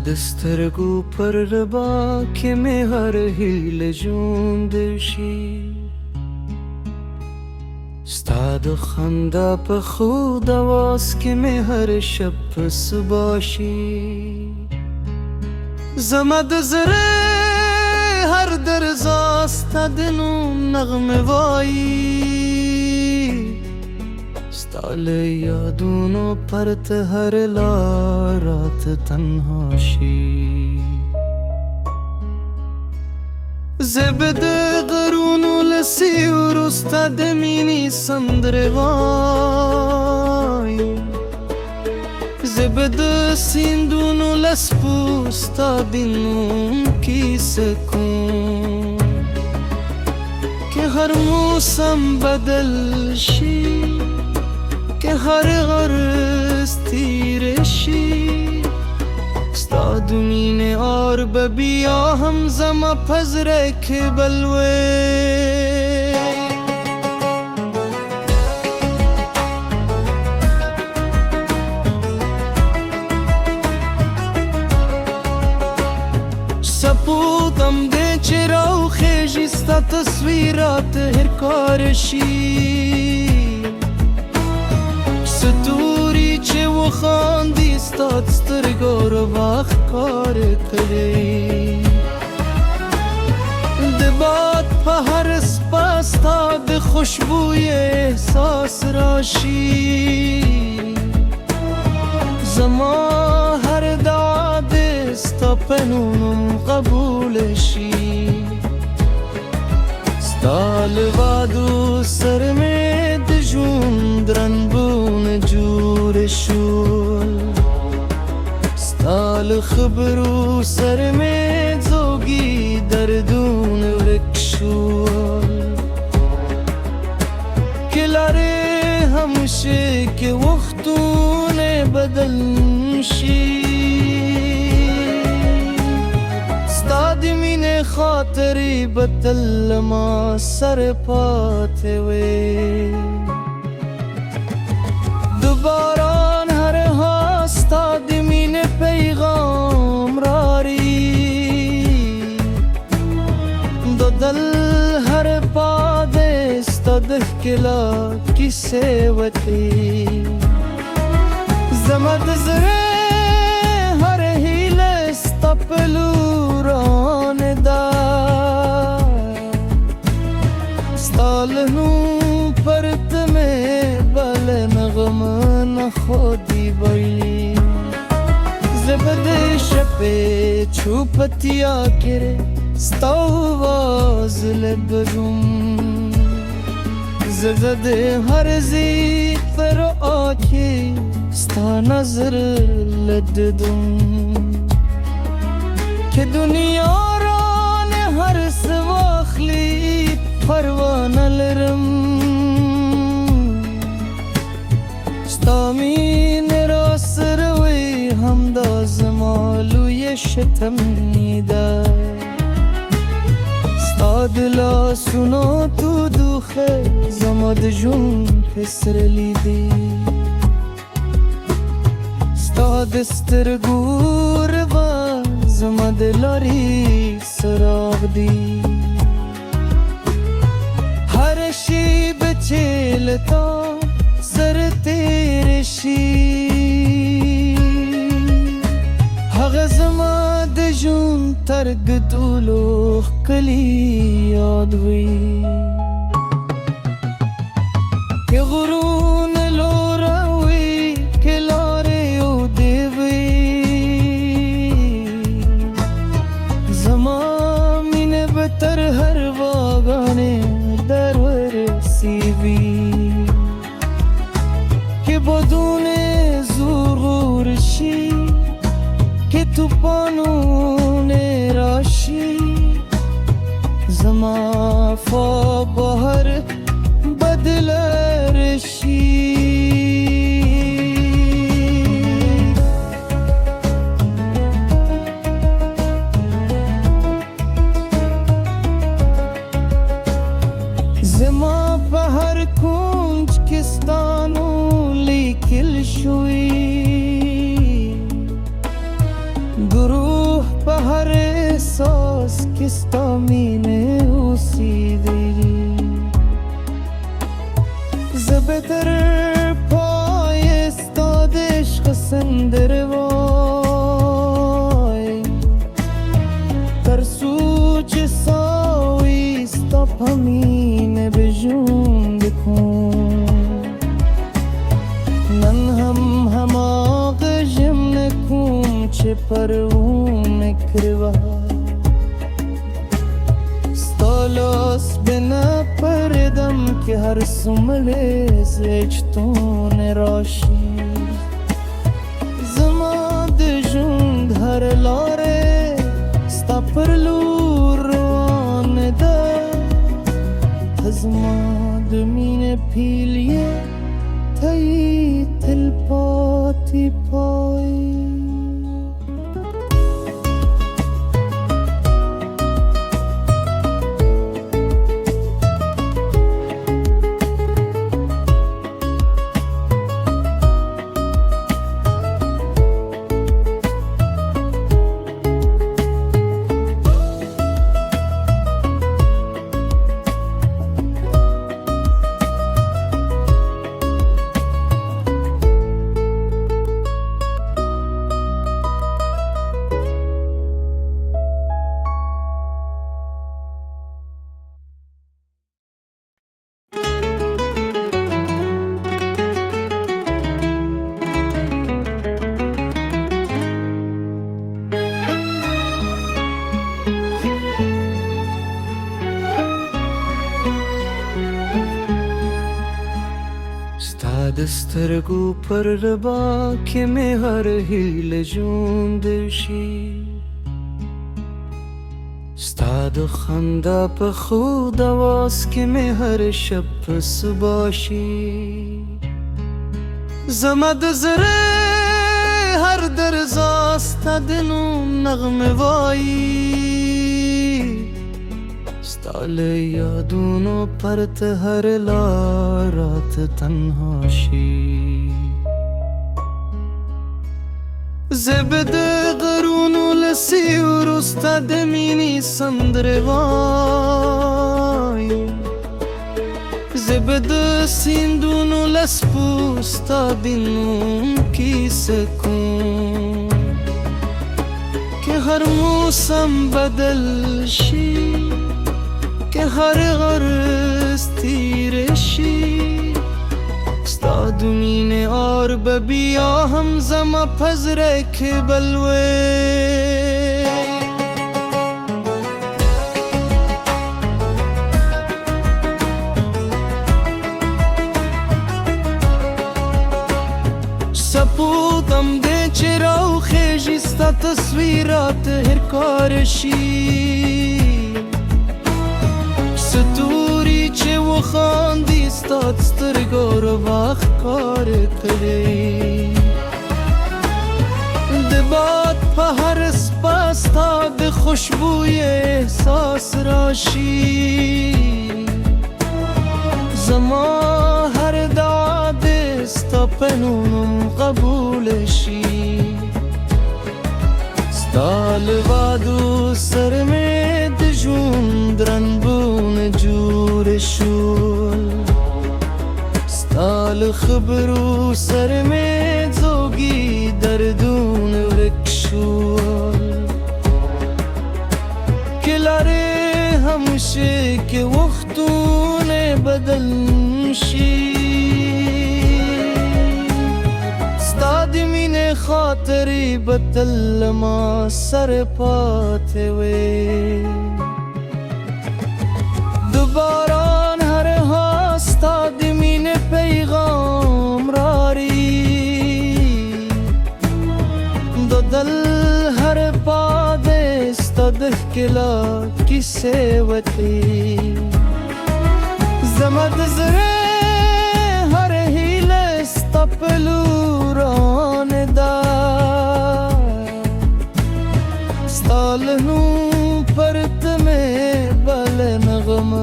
سترګو پر ربا کې مې هر هیله ژوند شي ستا د خندا په خود اواز کې مې هر شب په صبا شي زما د زړه هر درزا ستا د نوم نغمه وایي ستا له یادونو پرته هر لار راته تنها شي زه به د غرونو له سیورو ستا د مینې سندرې وایم زه به د سیندونو له سپو ستا د نوم کیسه کوم که هر موسم بدل شي که هر غرض تیره شي ستا د مینې اور به بیا هم زما په زړه کې بلوي سپوږم دې چې راوخېژي ستا تصویرات هر کار شي ستوري چې وخاندي ستا د سترګو ربا ښکار کوي د باد په هر څپه ستا د خوشبوی احساس راشي زما هر دعا دې ستا په نوم قبول شي ستا له وعدو سره مې د ژوند رنګونه جوړ شول ستا له خبرو سره مې ځوږي دردونه ورک شول که لارې هم شي که وختونه بدل شي ستا د مینې خاطرې به تل ما سره پاتې وي د باران هر هاستا د مینې پیغام راری د دل هر پاده ستا د ښکلا کیسې وتې زما د زړه هر هیله ستا په لورانه ده ستا له نوم پرته مې بل نغمه نه خودی بایلي زه به د شپې چوپتیا کې ستا آواز لبرم زه د هر ځای پر آکې ستا نظر لددم که دنیا رانه هر څه واخلي پروا نه لرم ستا مینه راسره وي همدا زما لویه شتمني ده ستا د لاسونو تودوخه زما د ژوند پسرلی دی ستا د سترګو ربا زما د لارې څراغ دی هر شیبه چې له تا سره تېره شي هغه زما د ژوند تر ټولو ښکلي یاد وي که غرونه لوړه وي که لارې اوږدې وي زما مینه به تر هر واګانې در ورسیږي که بادونه زور شي که طوفانونه راشي زما فا بهر بدل رشي sta mine usidiri زبتر پای استادش خسندر وای ترسو چه ساوی ستا پامین بجون بکن من هم آغجم نکوم چه پرون کروا ستالاس بنا پردم که هر سمله زیچتون راشی زما دجوند هر لاره ستا پرلو روان ده هزما دمین پیلیه تایی تل پاتی پای دسترگو پر ربا که می هر هیل جوندشی ستاد خنده په خود آواز که می هر شب پس باشی زمد زره هر درزا ستادنو نغمه وایی ستال یادونو پرت هر لارات تنهاشی زبد غرونو لسی و رستا دمینی سندر وای زبد سیندونو لسپوستا دینون کی سکون که هر موسم بدل شی که هر غرز تیرشی ستا دمین آر ببیا هم زما پزرک بلوه سپودم ده چراو خیجی ستا تصویرات هر کارشی ستوری چه و خاندی ستاد سترگو رو وقت کار کری دباد پا هر سپاستا ده خوشبوی احساس راشی زما هر دعاد ستا پنونم قبولشی ستا لبادو سرمه دجون درنبون جور شول ستا لخبرو سرمه زوگی دردون ورکشول کلاره همشه که وقتون بدل شی مین خاطری بتل ما سر پاتے وے دوباران ہر ہاستا دمین پیغام راری دو دل ہر پادستا دخکلا کسے وتی زمد زرے ہر ہیلستا پلوران ستالنو پرت میں بل نغم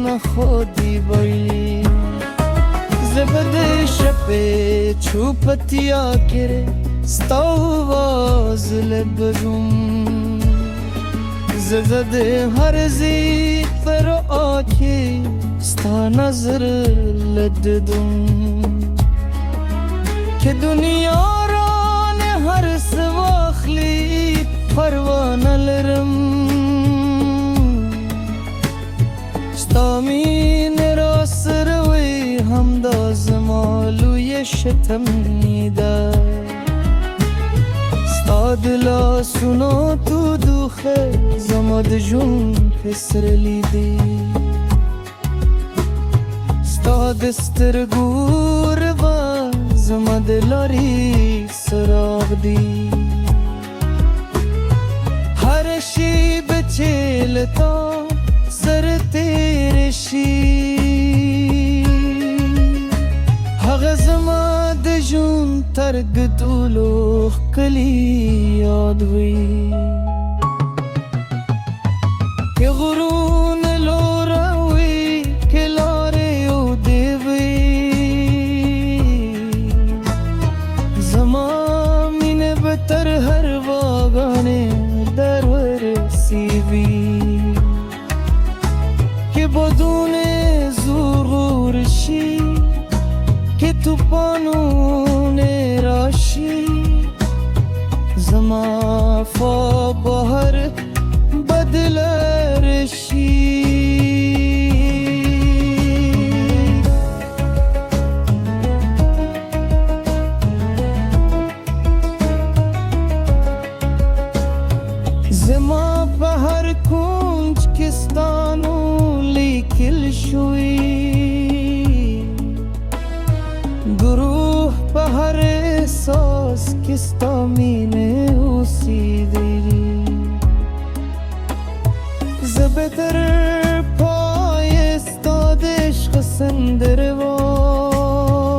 نخودی بئی زبد شپے چھوپتیا کرے ستاواز لبگم زد هر زی پر آکی ستا نظر لددم که دنیا را نه هر سواخلی پروانه لرم ستا مینه را سروی همدا زمالوی شتم نیده ستا دلا سنو تو دوخه زماد جون پسر لیدی ستا دستر گور و زماد لاری سراغ دی هر شی بچیل تا سر تیرشی هغه زما د ژوند ترګ ټولو ښکلي یاد وي که غرونه لوره وي که لارې اوږدې وي زما مینه به تر هر واګانې در ورسیږي که بدون زغور شي که توپانون راشی زما فا بهر بدل رشی زما به هر کنج کستانو لیکل شوی گروه به هر احساس که ستا مینه اوسیدی زه به در پای استاد عشق سندره وای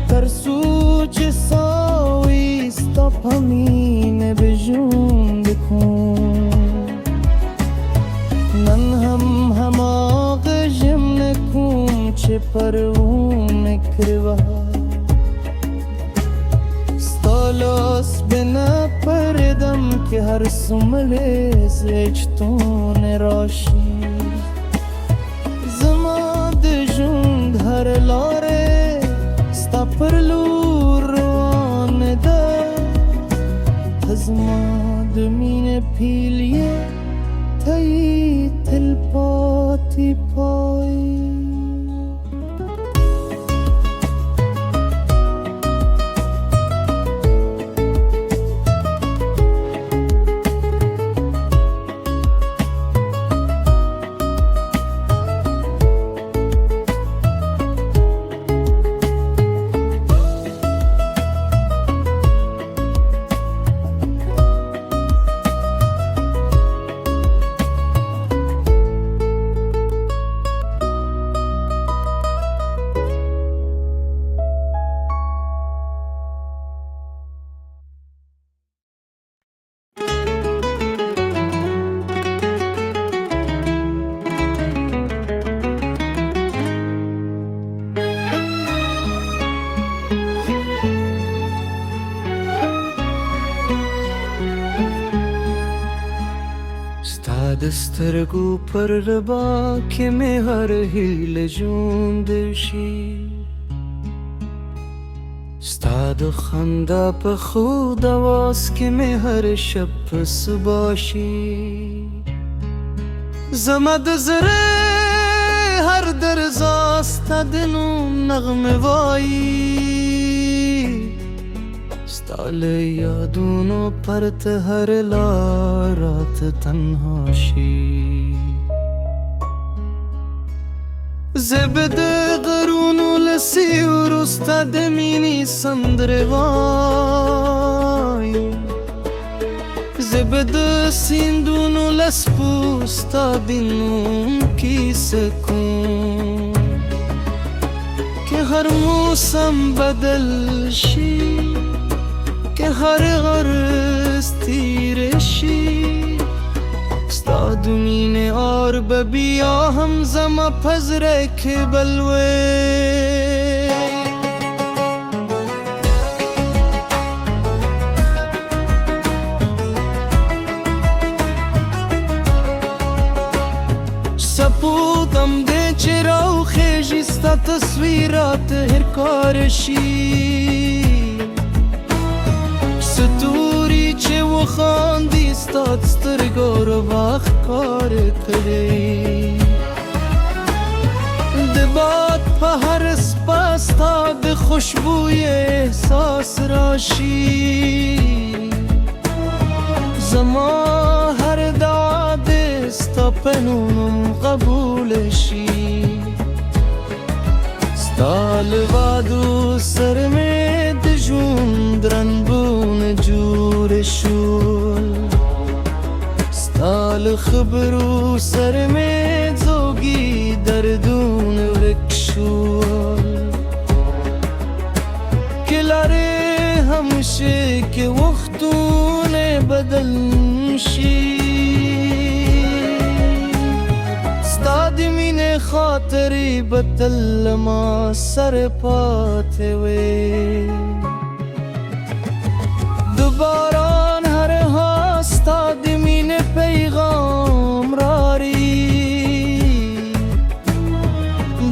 ترسو چې ساوی ستا په مینه به ژوند کوم نن هم هماغه ژم نکوم چې پرونه کړوه ستا لاس به نه پردم که هر څومره زیچتون راشي زما د ژوند هر لاره ستا پر لور روانه ده ته زما د مینې پیل یې ته یې تل پاتې پای د سترګو پر ربا کې مې هر هیله ژوند شي ستا د خندا په خود اواز کې مې هر شب په صبا شي زما د زړه هر درزا ستا د نوم نغمه وایي ستا له یادونو پرته هر لارات تنها شي زه به د غرونو له سیورو ستا د مینې سندرې وایم زه به د سیندونو له سپو ستا بینون کیسه کوم که هر موسم بدل شي که هر غرس تیره شي ستا د مینې اور به بیا هم زما په زړه کې بلوي تصویرات هر کارشی ستوری چه و خاندی ستاد سترگار و وقت کار کری دباد پا هر سپاستاد خوشبوی احساس راشی زما هر دعاد ستا پنونم قبولشی ستا لبادو سرمه دجون درنبون جور شول ستا لخبرو سرمه زوگی دردون ورکشول کلاره همشه که وقتون بدل نشی ستادی مین خاطری بتل ما سر پاته وی دوباران هر ها ستادی مین پیغام راری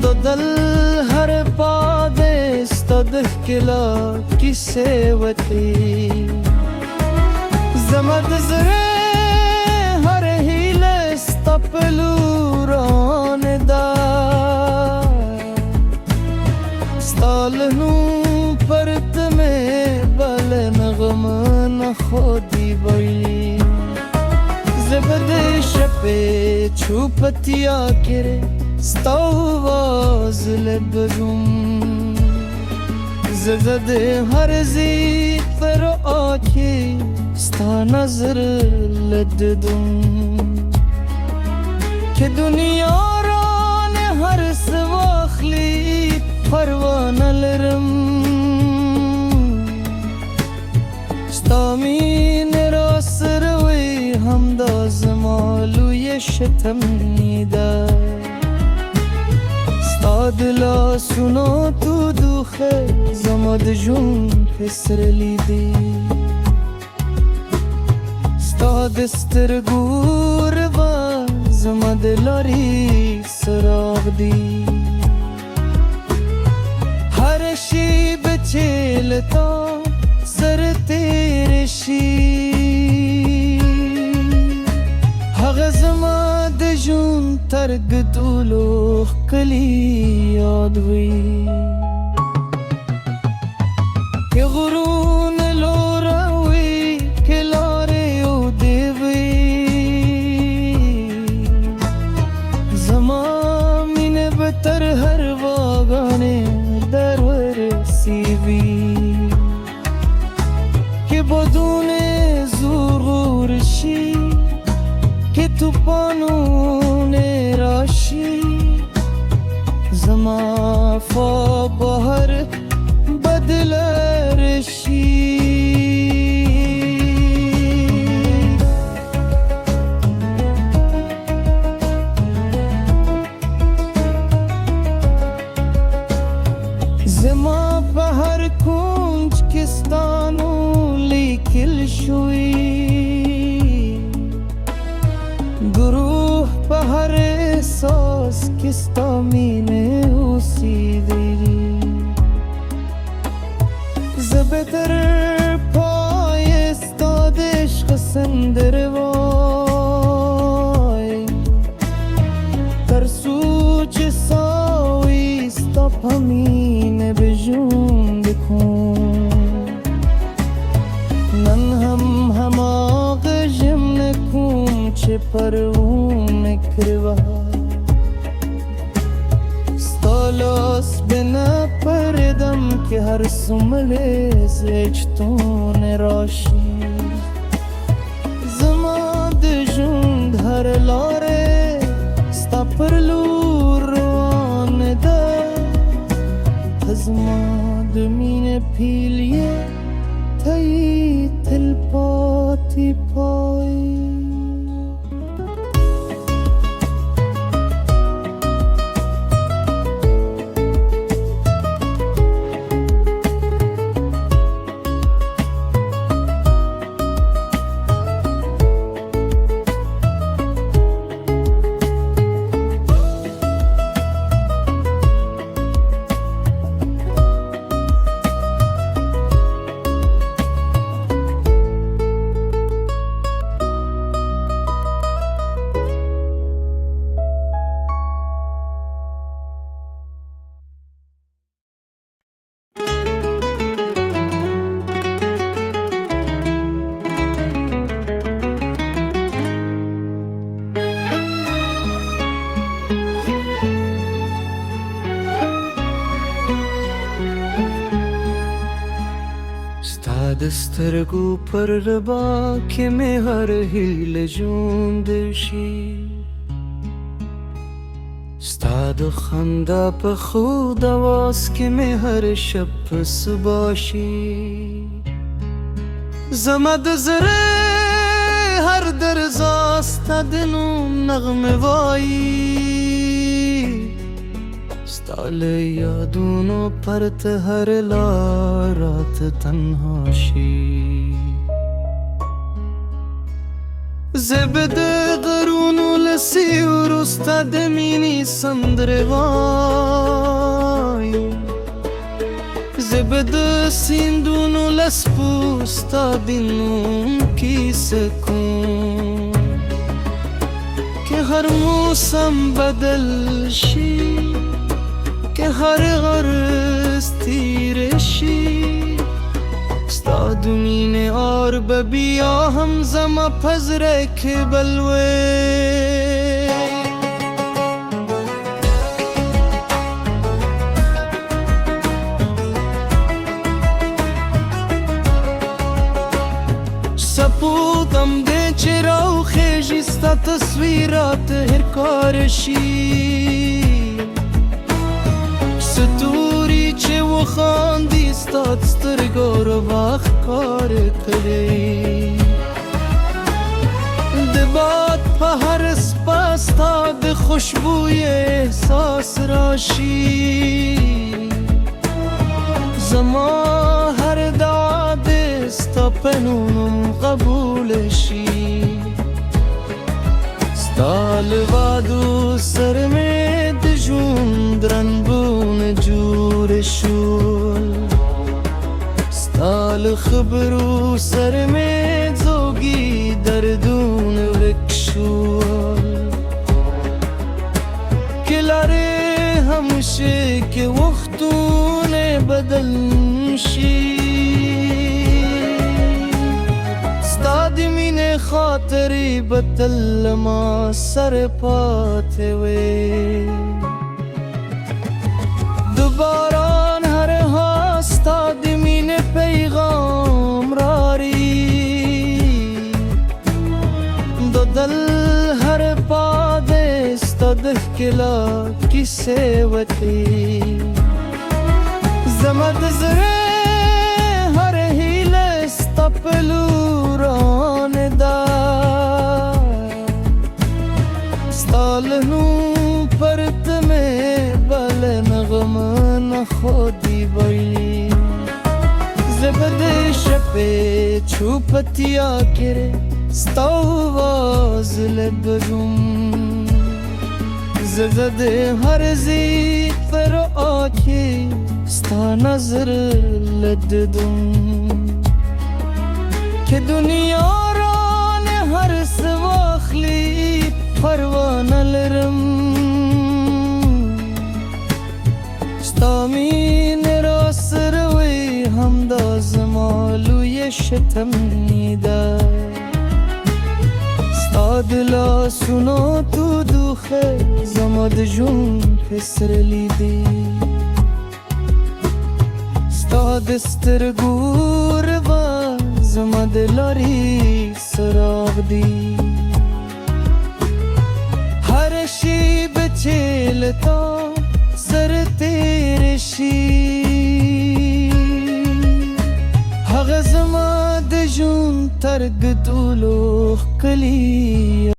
دو دل هر پاده ستاده کلا کسی وطی زمد زره هر هیل ستا پلوران دا ستا لنو پرتمه بل نغم نخودی بایی زبد شپه چوپتیا کره ستا واز لبگم زد هر زی پر آکی ستا نظر لددم که دنیا ران هر سواخلی پروان لرم ستا مین را سروی همدا زمالوی شتم نیده ستا دلا سنو تو دوخه زماد جون پسر لیدی ستا دسترگور و زماد لاری سراغ دی هر شی بچیل تا سر تیرشی هغه زما د ژوند ترګ ټولو ښکلي یاد وي که غرونه لوروي که لارې اودې وي زما مینه به تر هر واګانې در ورسیږي که بدون زور شي که توپانون راشی زما فا بهر بدل رشی زما بهر کنج کستانو لیکل شوی گروه به هر احساس که ستا مینه اوسیدی زبتر پای استاد عشق سندر وای ترسو چه ساوی ستا پامینه بجون بکن نن هم آغا جم نکن چه پرون کروا ستالاس بنا پردم که هر سمله زیچتون راشی زما د ژوند هر لاره ستا پر لور روان ده زما د مینې پیلیه تی تل پاتې پای ستا د سترګو پر ربا کې مې هر هیله ژوند شي ستا د خندا په خود آواز کې مې هر شب په صبا شي زما د زړه هر درزا ستا د نوم نغمه وایي ستا له یادونو پرته هر لار راته تنها شي زه به د غرونو له سیورو ستا د مینې سندرې وایم زه به د سیندونو له څپو ستا د نوم کیسه کوم که هر موسم بدل شي که هر غرض تیره شي ستا د مینې اور به بیا هم زما په زړه کې بلوي سپوتم دې چې راوخیږي ستا تصویرات هر کار شي ستوري چې وخاندي ستا د سترګو ربا ښکاره کړي د باد په هر څپه ستا د خوشبوی احساس راشي زما هر دعا د ستا په نوم قبول شي ستا له وعدو سره مې د ژوند رنګونه جوړ شول ستا له خبرو سره مې ځوږي دردونه ورک شول که لارې همیشه که وختونه بدل شي ستا د مینې خاطرې به تل ما سره پاتې وي د باران هر ها ستا د مینې پیغام راري د دل هر پاده ستا د ښکلا کیسې وتي زما د زړه هر هیله ستا په لورانه ده ستا له نوم پرته مې بل نغمه نه خودی وایي زه به د شپې چوپتیا کې ستا آواز لبرم زه د هر ځای پر آکې ستا نظر لددم که دنیا رانه هر څه واخلي پروا نه لرم ستا مینې راسره وي همدا زما لویه شتمني ده ستا د لاسونو تودوخه زما د ژوند پسرلی دی ستا د سترګو ربا زما د لارې څراغ دی هر شیبه چې له تا سره تېره شي هغه زما د ژوند تر ګدولو ښکلي